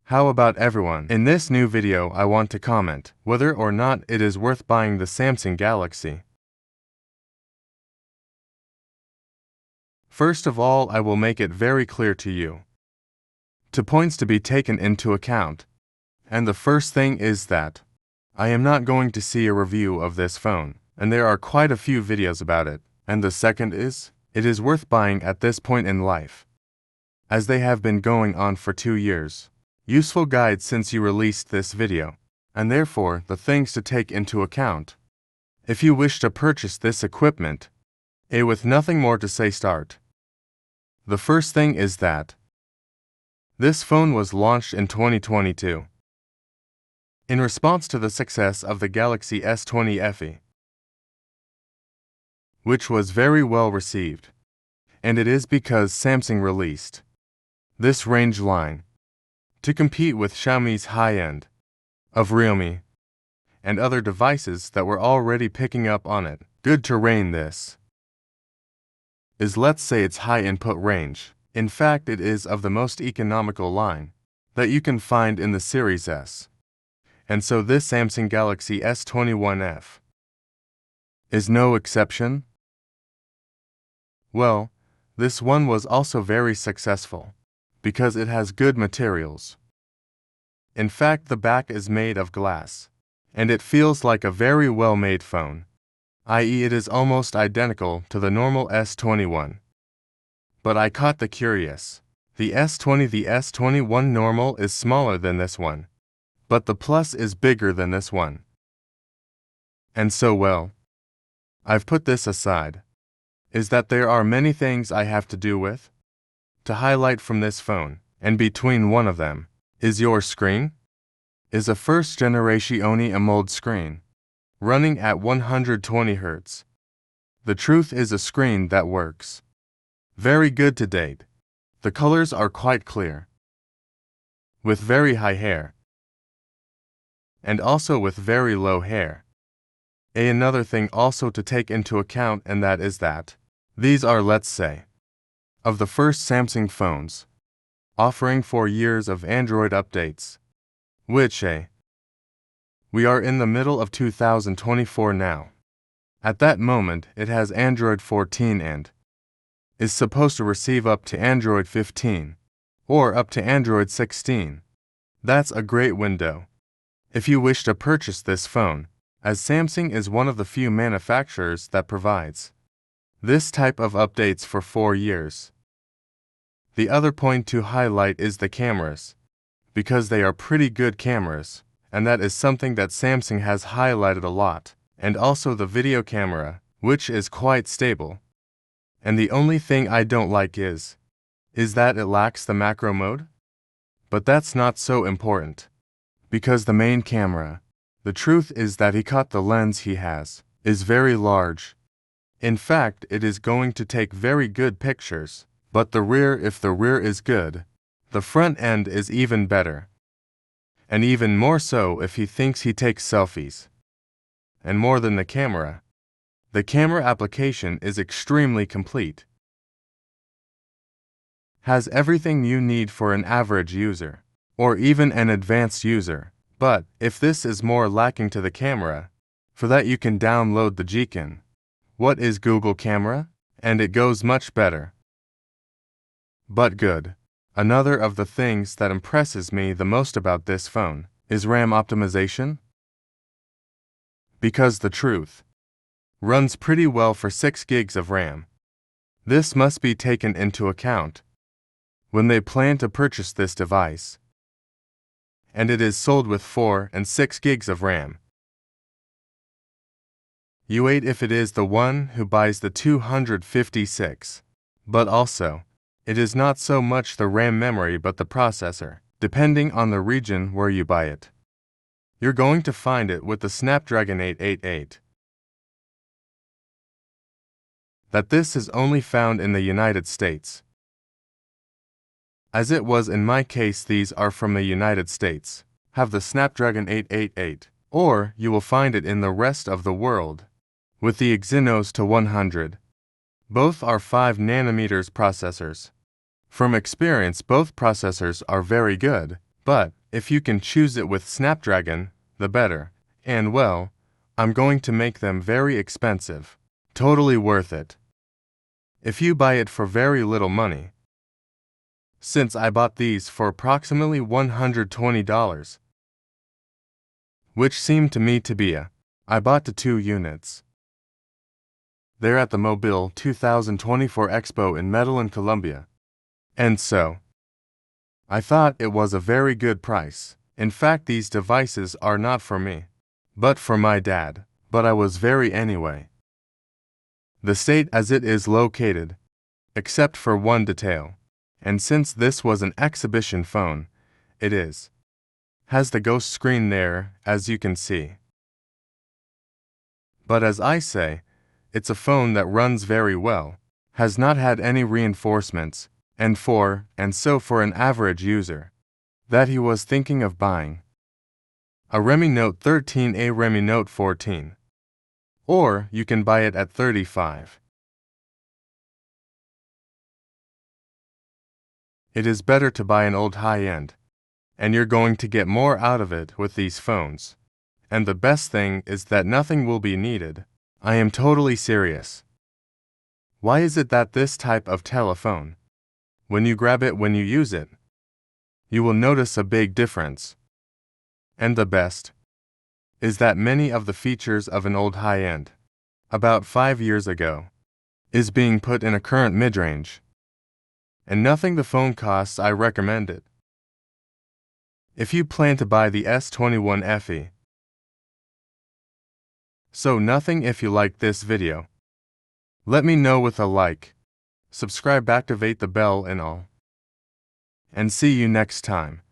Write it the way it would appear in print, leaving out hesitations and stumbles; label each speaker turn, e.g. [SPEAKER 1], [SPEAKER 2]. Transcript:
[SPEAKER 1] How about everyone? In this new video, I want to comment whether or not it is worth buying the Samsung Galaxy. First of all, I will make it very clear to you. 2 points to be taken into account. And the first thing is that I am not going to see a review of this phone, and there are quite a few videos about it. And the second is, it is worth buying at this point in life, as they have been going on for 2 years. Useful guide since you released this video, and therefore the things to take into account if you wish to purchase this equipment. With nothing more to say, start. The first thing is that this phone was launched in 2022 in response to the success of the Galaxy S21 FE, which was very well received, and it is because Samsung released this range line to compete with Xiaomi's high-end of Realme and other devices that were already picking up on it. Good terrain this is, let's say, its high input range. In fact, it is of the most economical line that you can find in the Series S. And so this Samsung Galaxy S21 FE is no exception. Well, this one was also very successful because it has good materials. In fact, the back is made of glass, and it feels like a very well-made phone, i.e. it is almost identical to the normal S21. But I caught the curious. The S21 normal is smaller than this one, but the Plus is bigger than this one. And so, well, I've put this aside. Is that there are many things I have to do with to highlight from this phone, and between one of them is your screen. Is a first-generation AMOLED screen running at 120 Hz. The truth is a screen that works very good to date. The colors are quite clear, with very high hair, and also with very low hair. Another thing also to take into account, and that is that these are, let's say, of the first Samsung phones offering 4 years of Android updates, which we are in the middle of 2024 now. At that moment, it has Android 14 and is supposed to receive up to Android 15 or up to Android 16. That's a great window if you wish to purchase this phone, as Samsung is one of the few manufacturers that provides this type of updates for 4 years. The other point to highlight is the cameras, because they are pretty good cameras, and that is something that Samsung has highlighted a lot, and also the video camera, which is quite stable. And the only thing I don't like is that it lacks the macro mode. But that's not so important, because the main camera, the truth is that he caught the lens he has, is very large. In fact, it is going to take very good pictures, but the rear, if the rear is good, the front end is even better. And even more so if he thinks he takes selfies. And more than the camera application is extremely complete. Has everything you need for an average user, or even an advanced user. But if this is more lacking to the camera, for that you can download the Gcam. What is Google Camera? And it goes much better. But good. Another of the things that impresses me the most about this phone is RAM optimization. Because the truth runs pretty well for 6 gigs of RAM. This must be taken into account when they plan to purchase this device. And it is sold with 4 and 6 gigs of RAM. You wait if it is the one who buys the 256. But also, it is not so much the RAM memory but the processor, depending on the region where you buy it. You're going to find it with the Snapdragon 888. That this is only found in the United States. As it was in my case, these are from the United States, have the Snapdragon 888, or you will find it in the rest of the world, with the Exynos 100. Both are 5 nanometers processors. From experience, both processors are very good, but If you can choose it with Snapdragon, the better, and well, I'm going to make them very expensive. Totally worth it. If you buy it for very little money. Since I bought these for approximately $120, which seemed to me to be I bought the 2 units. They're at the Mobile 2024 Expo in Medellin, Colombia. And so, I thought it was a very good price. In fact, these devices are not for me, but for my dad. But I was very anyway. The state as it is located, except for one detail, and since this was an exhibition phone, it has the ghost screen there, as you can see. But as I say, it's a phone that runs very well, has not had any reinforcements, and so for an average user, that he was thinking of buying a Redmi Note 13, a Redmi Note 14. Or you can buy it at $35. It is better to buy an old high-end, and you're going to get more out of it with these phones. And the best thing is that nothing will be needed. I am totally serious. Why is it that this type of telephone, when you grab it when you use it, you will notice a big difference? And the best is that many of the features of an old high-end, about 5 years ago, is being put in a current mid-range. And nothing the phone costs, I recommend it. If you plan to buy the S21 FE. So nothing if you like this video. Let me know with a like, subscribe, activate the bell and all. And see you next time.